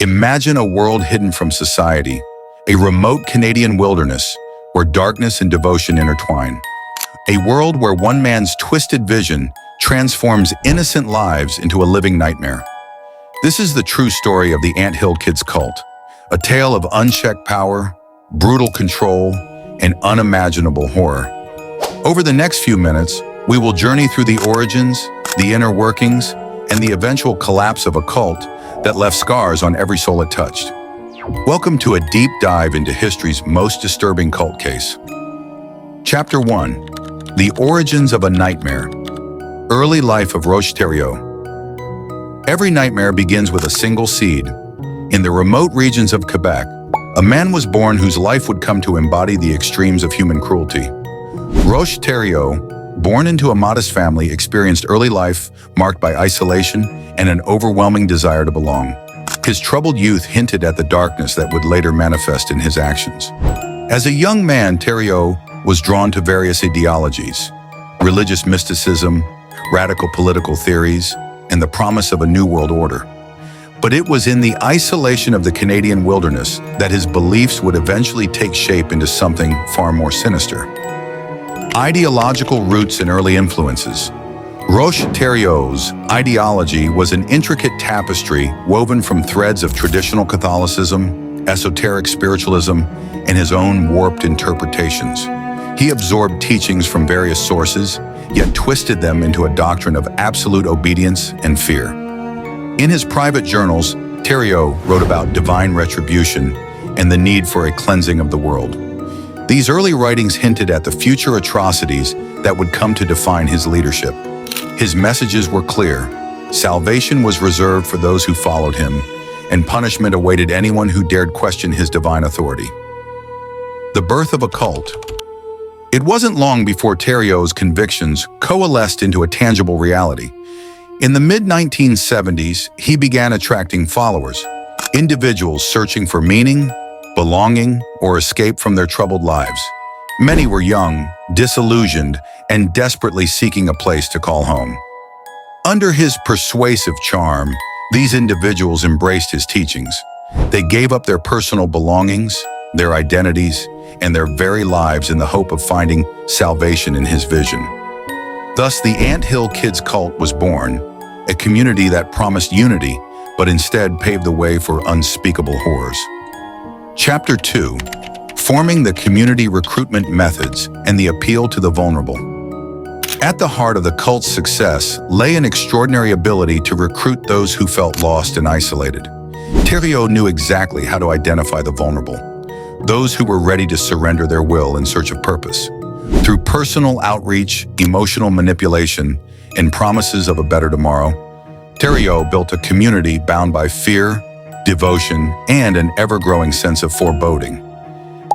Imagine a world hidden from society, a remote Canadian wilderness where darkness and devotion intertwine. A world where one man's twisted vision transforms innocent lives into a living nightmare. This is the true story of the Anthill Kids cult, a tale of unchecked power, brutal control, and unimaginable horror. Over the next few minutes, we will journey through the origins, the inner workings, and the eventual collapse of a cult that left scars on every soul it touched. Welcome to a deep dive into history's most disturbing cult case. Chapter 1. The Origins of a Nightmare. Early Life of Roch Theriault. Every nightmare begins with a single seed. In the remote regions of Quebec, a man was born whose life would come to embody the extremes of human cruelty. Roch Theriault, born into a modest family, experienced early life marked by isolation and an overwhelming desire to belong. His troubled youth hinted at the darkness that would later manifest in his actions. As a young man, Theriault was drawn to various ideologies: religious mysticism, radical political theories, and the promise of a new world order. But it was in the isolation of the Canadian wilderness that his beliefs would eventually take shape into something far more sinister. Ideological roots and early influences. Roch Theriault's ideology was an intricate tapestry woven from threads of traditional Catholicism, esoteric spiritualism, and his own warped interpretations. He absorbed teachings from various sources, yet twisted them into a doctrine of absolute obedience and fear. In his private journals, Theriault wrote about divine retribution and the need for a cleansing of the world. These early writings hinted at the future atrocities that would come to define his leadership. His messages were clear: salvation was reserved for those who followed him, and punishment awaited anyone who dared question his divine authority. The birth of a cult. It wasn't long before Theriault's convictions coalesced into a tangible reality. In the mid-1970s, he began attracting followers, individuals searching for meaning, belonging, or escape from their troubled lives. Many were young, disillusioned, and desperately seeking a place to call home. Under his persuasive charm, these individuals embraced his teachings. They gave up their personal belongings, their identities, and their very lives in the hope of finding salvation in his vision. Thus, the Anthill Kids cult was born, a community that promised unity, but instead paved the way for unspeakable horrors. Chapter 2. Forming the community recruitment methods and the appeal to the vulnerable. At the heart of the cult's success lay an extraordinary ability to recruit those who felt lost and isolated. Theriault knew exactly how to identify the vulnerable, those who were ready to surrender their will in search of purpose. Through personal outreach, emotional manipulation, and promises of a better tomorrow, Theriault built a community bound by fear, devotion, and an ever-growing sense of foreboding.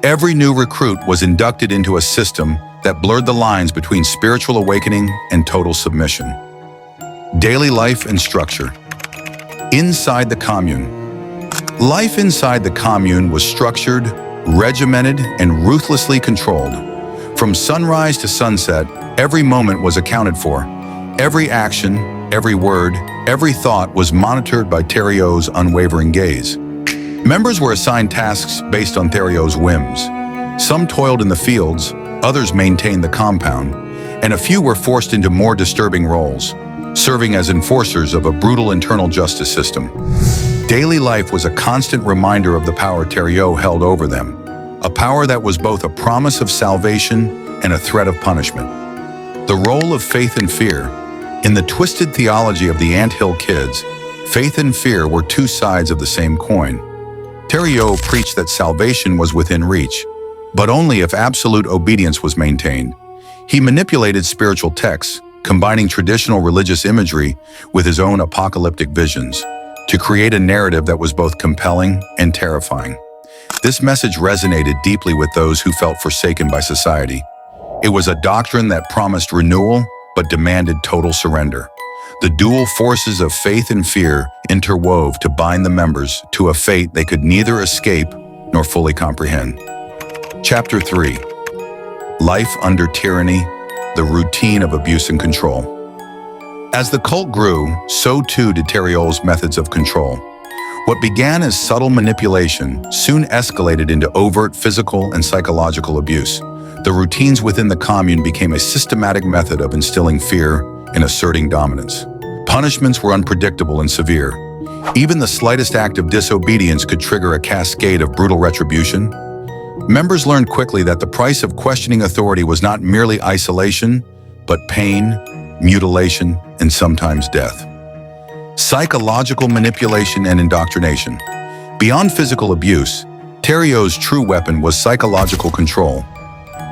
Every new recruit was inducted into a system that blurred the lines between spiritual awakening and total submission. Daily life and structure. Inside the commune. Life inside the commune was structured, regimented, and ruthlessly controlled. From sunrise to sunset, every moment was accounted for. Every action, every word, every thought was monitored by Theriault's unwavering gaze. Members were assigned tasks based on Theriault's whims. Some toiled in the fields, others maintained the compound, and a few were forced into more disturbing roles, serving as enforcers of a brutal internal justice system. Daily life was a constant reminder of the power Theriault held over them, a power that was both a promise of salvation and a threat of punishment. The role of faith and fear. In the twisted theology of the Anthill Kids, faith and fear were two sides of the same coin. Theriault preached that salvation was within reach, but only if absolute obedience was maintained. He manipulated spiritual texts, combining traditional religious imagery with his own apocalyptic visions, to create a narrative that was both compelling and terrifying. This message resonated deeply with those who felt forsaken by society. It was a doctrine that promised renewal, but demanded total surrender. The dual forces of faith and fear interwove to bind the members to a fate they could neither escape nor fully comprehend. Chapter 3. Life under tyranny, the routine of abuse and control. As the cult grew, so too did Theriault's methods of control. What began as subtle manipulation soon escalated into overt physical and psychological abuse. The routines within the commune became a systematic method of instilling fear and asserting dominance. Punishments were unpredictable and severe. Even the slightest act of disobedience could trigger a cascade of brutal retribution. Members learned quickly that the price of questioning authority was not merely isolation, but pain, mutilation, and sometimes death. Psychological manipulation and indoctrination. Beyond physical abuse, Theriault's true weapon was psychological control.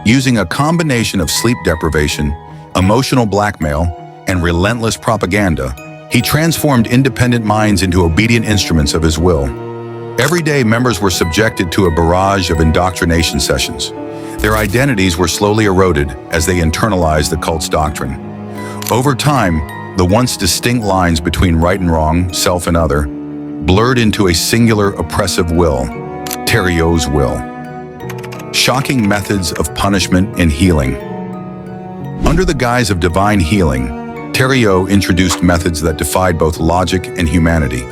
Using a combination of sleep deprivation, emotional blackmail, and relentless propaganda, he transformed independent minds into obedient instruments of his will. Every day, members were subjected to a barrage of indoctrination sessions. Their identities were slowly eroded as they internalized the cult's doctrine. Over time, the once distinct lines between right and wrong, self and other, blurred into a singular oppressive will, Theriault's will. Shocking methods of punishment and healing. Under the guise of divine healing, Theriault introduced methods that defied both logic and humanity.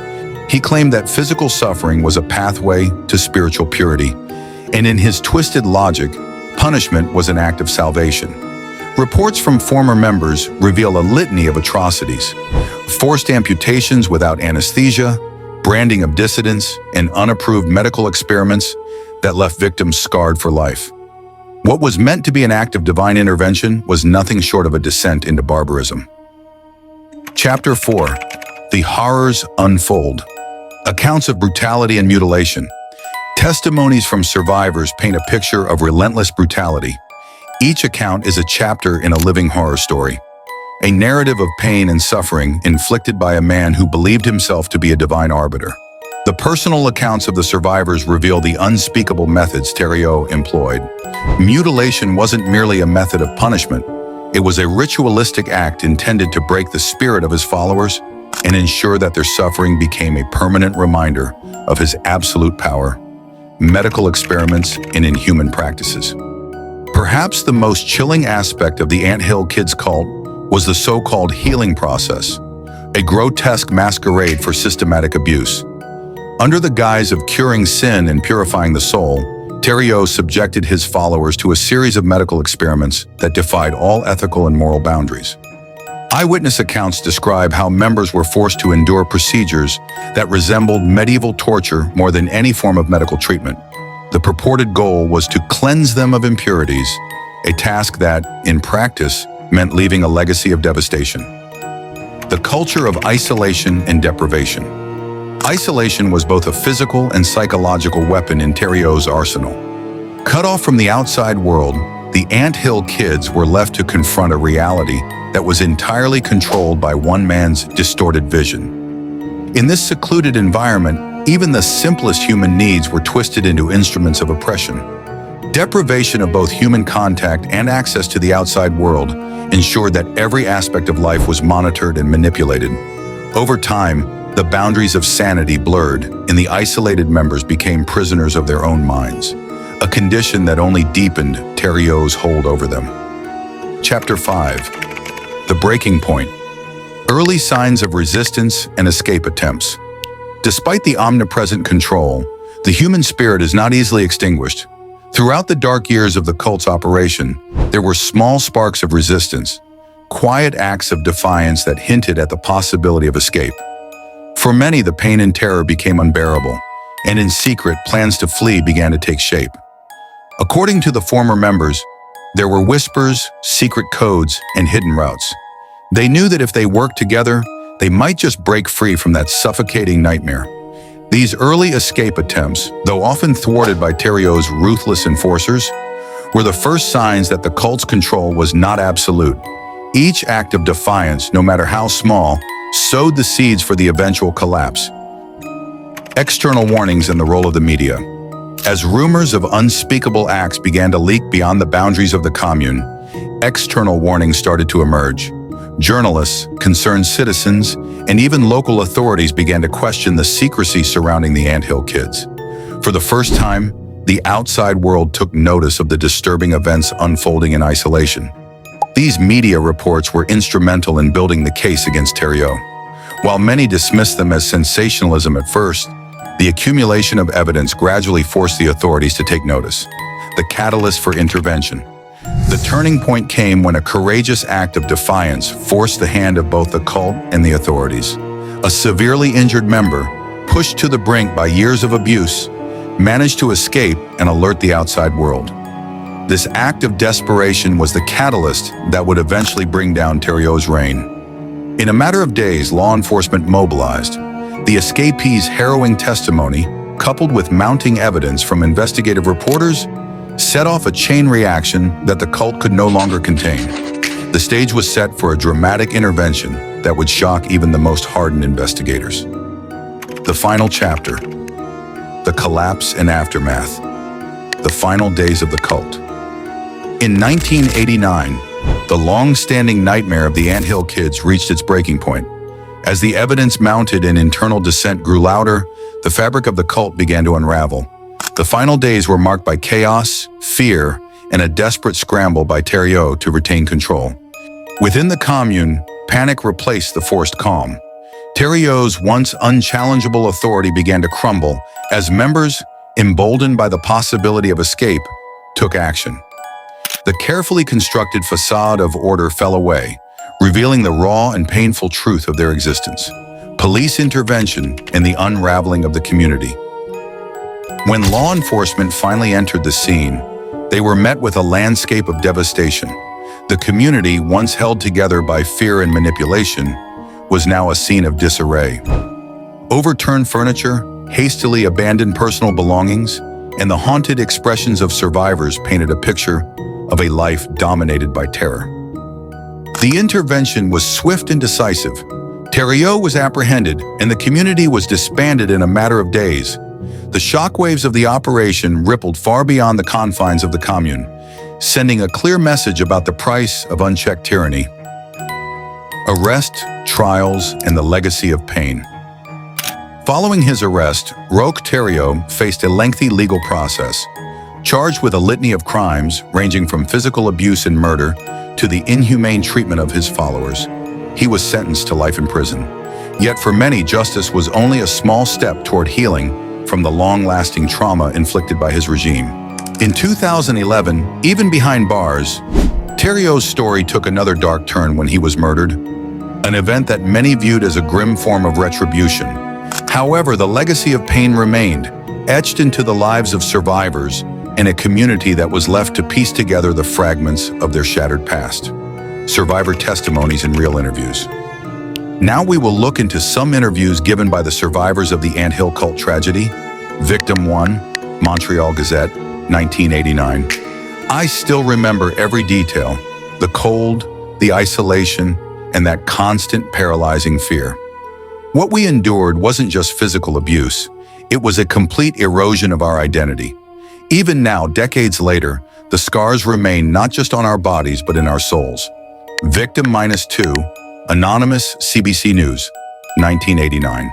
He claimed that physical suffering was a pathway to spiritual purity, and in his twisted logic, punishment was an act of salvation. Reports from former members reveal a litany of atrocities: forced amputations without anesthesia, branding of dissidents, and unapproved medical experiments that left victims scarred for life. What was meant to be an act of divine intervention was nothing short of a descent into barbarism. Chapter 4. The Horrors Unfold. Accounts of brutality and mutilation. Testimonies from survivors paint a picture of relentless brutality. Each account is a chapter in a living horror story, a narrative of pain and suffering inflicted by a man who believed himself to be a divine arbiter. The personal accounts of the survivors reveal the unspeakable methods Theriault employed. Mutilation wasn't merely a method of punishment. It was a ritualistic act intended to break the spirit of his followers and ensure that their suffering became a permanent reminder of his absolute power. Medical experiments and inhuman practices. Perhaps the most chilling aspect of the Anthill Kids cult was the so-called healing process, a grotesque masquerade for systematic abuse. Under the guise of curing sin and purifying the soul, Theriault subjected his followers to a series of medical experiments that defied all ethical and moral boundaries. Eyewitness accounts describe how members were forced to endure procedures that resembled medieval torture more than any form of medical treatment. The purported goal was to cleanse them of impurities, a task that, in practice, meant leaving a legacy of devastation. The culture of isolation and deprivation. Isolation was both a physical and psychological weapon in Theriault's arsenal. Cut off from the outside world, the Anthill Kids were left to confront a reality that was entirely controlled by one man's distorted vision. In this secluded environment, even the simplest human needs were twisted into instruments of oppression. Deprivation of both human contact and access to the outside world ensured that every aspect of life was monitored and manipulated. Over time, the boundaries of sanity blurred, and the isolated members became prisoners of their own minds, a condition that only deepened Theriault's hold over them. Chapter 5. The Breaking Point. Early signs of resistance and escape attempts. Despite the omnipresent control, the human spirit is not easily extinguished. Throughout the dark years of the cult's operation, there were small sparks of resistance, quiet acts of defiance that hinted at the possibility of escape. For many, the pain and terror became unbearable, and in secret, plans to flee began to take shape. According to the former members, there were whispers, secret codes, and hidden routes. They knew that if they worked together, they might just break free from that suffocating nightmare. These early escape attempts, though often thwarted by Theriault's ruthless enforcers, were the first signs that the cult's control was not absolute. Each act of defiance, no matter how small, sowed the seeds for the eventual collapse. External warnings and the role of the media. As rumors of unspeakable acts began to leak beyond the boundaries of the commune, external warnings started to emerge. Journalists, concerned citizens, and even local authorities began to question the secrecy surrounding the Anthill Kids. For the first time, the outside world took notice of the disturbing events unfolding in isolation. These media reports were instrumental in building the case against Theriault. While many dismissed them as sensationalism at first, The accumulation of evidence gradually forced the authorities to take notice. The catalyst for intervention. The turning point came when a courageous act of defiance forced the hand of both the cult and the authorities. A severely injured member, pushed to the brink by years of abuse, managed to escape and alert the outside world. This act of desperation was the catalyst that would eventually bring down Theriault's reign. In a matter of days, law enforcement mobilized. The escapee's harrowing testimony, coupled with mounting evidence from investigative reporters, set off a chain reaction that the cult could no longer contain. The stage was set for a dramatic intervention that would shock even the most hardened investigators. The final chapter. The collapse and aftermath. The final days of the cult. In 1989, the long-standing nightmare of the anthill kids reached its breaking point. As the evidence mounted and internal dissent grew louder, the fabric of the cult began to unravel. The final days were marked by chaos, fear, and a desperate scramble by Theriault to retain control. Within the commune, panic replaced the forced calm. Theriault's once unchallengeable authority began to crumble as members, emboldened by the possibility of escape, took action. The carefully constructed facade of order fell away, revealing the raw and painful truth of their existence: police intervention and the unraveling of the community. When law enforcement finally entered the scene, they were met with a landscape of devastation. The community, once held together by fear and manipulation, was now a scene of disarray. Overturned furniture, hastily abandoned personal belongings, and the haunted expressions of survivors painted a picture of a life dominated by terror. The intervention was swift and decisive. Theriault was apprehended, and the community was disbanded in a matter of days. The shockwaves of the operation rippled far beyond the confines of the commune, sending a clear message about the price of unchecked tyranny. Arrest, trials, and the legacy of pain. Following his arrest, Roch Theriault faced a lengthy legal process. Charged with a litany of crimes ranging from physical abuse and murder to the inhumane treatment of his followers, he was sentenced to life in prison. Yet for many, justice was only a small step toward healing from the long-lasting trauma inflicted by his regime. In 2011, even behind bars, Theriault's story took another dark turn when he was murdered, an event that many viewed as a grim form of retribution. However, the legacy of pain remained, etched into the lives of survivors and a community that was left to piece together the fragments of their shattered past. Survivor testimonies and real interviews. Now we will look into some interviews given by the survivors of the anthill cult tragedy. Victim 1, Montreal Gazette, 1989. I still remember every detail: the cold, the isolation, and that constant paralyzing fear. What we endured wasn't just physical abuse, it was a complete erosion of our identity. Even now, decades later, the scars remain not just on our bodies but in our souls. Victim -2, Anonymous, CBC News, 1989.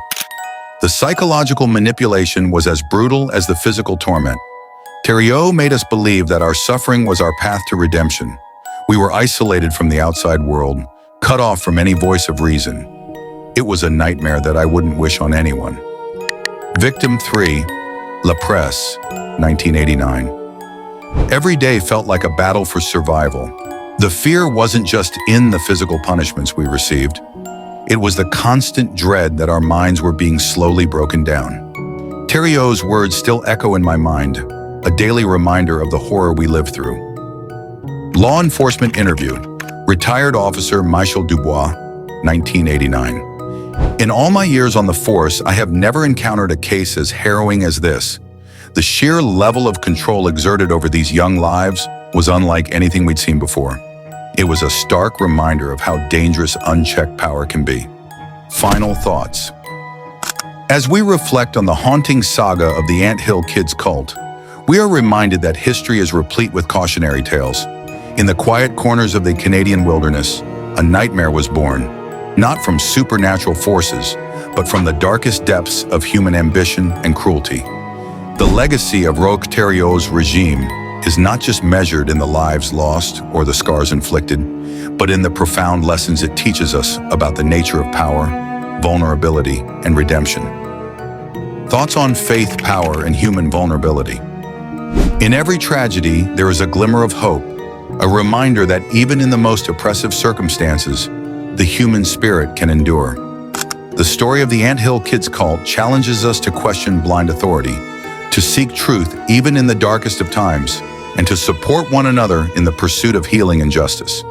The psychological manipulation was as brutal as the physical torment. Theriault made us believe that our suffering was our path to redemption. We were isolated from the outside world, cut off from any voice of reason. It was a nightmare that I wouldn't wish on anyone. Victim 3, La Presse, 1989. Every day felt like a battle for survival. The fear wasn't just in the physical punishments we received. It was the constant dread that our minds were being slowly broken down. Theriault's words still echo in my mind, a daily reminder of the horror we lived through. Law enforcement interview. Retired Officer Michel Dubois, 1989. In all my years on the force, I have never encountered a case as harrowing as this. The sheer level of control exerted over these young lives was unlike anything we'd seen before. It was a stark reminder of how dangerous unchecked power can be. Final thoughts. As we reflect on the haunting saga of the anthill kids cult, we are reminded that history is replete with cautionary tales. In the quiet corners of the Canadian wilderness, a nightmare was born, not from supernatural forces, but from the darkest depths of human ambition and cruelty. The legacy of Roch Theriault's regime is not just measured in the lives lost or the scars inflicted, but in the profound lessons it teaches us about the nature of power, vulnerability, and redemption. Thoughts on faith, power, and human vulnerability. In every tragedy, there is a glimmer of hope, a reminder that even in the most oppressive circumstances, the human spirit can endure. The story of the Anthill Kids cult challenges us to question blind authority, to seek truth even in the darkest of times, and to support one another in the pursuit of healing and justice.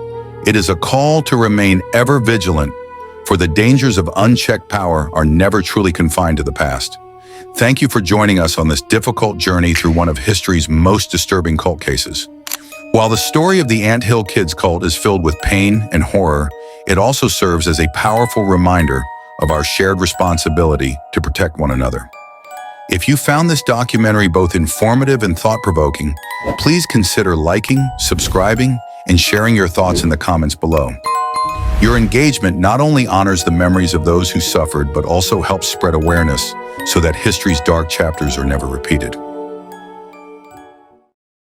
It is a call to remain ever vigilant, for the dangers of unchecked power are never truly confined to the past. Thank you for joining us on this difficult journey through one of history's most disturbing cult cases. While the story of the Anthill Kids cult is filled with pain and horror, it also serves as a powerful reminder of our shared responsibility to protect one another. If you found this documentary both informative and thought-provoking, please consider liking, subscribing, and sharing your thoughts in the comments below. Your engagement not only honors the memories of those who suffered, but also helps spread awareness so that history's dark chapters are never repeated.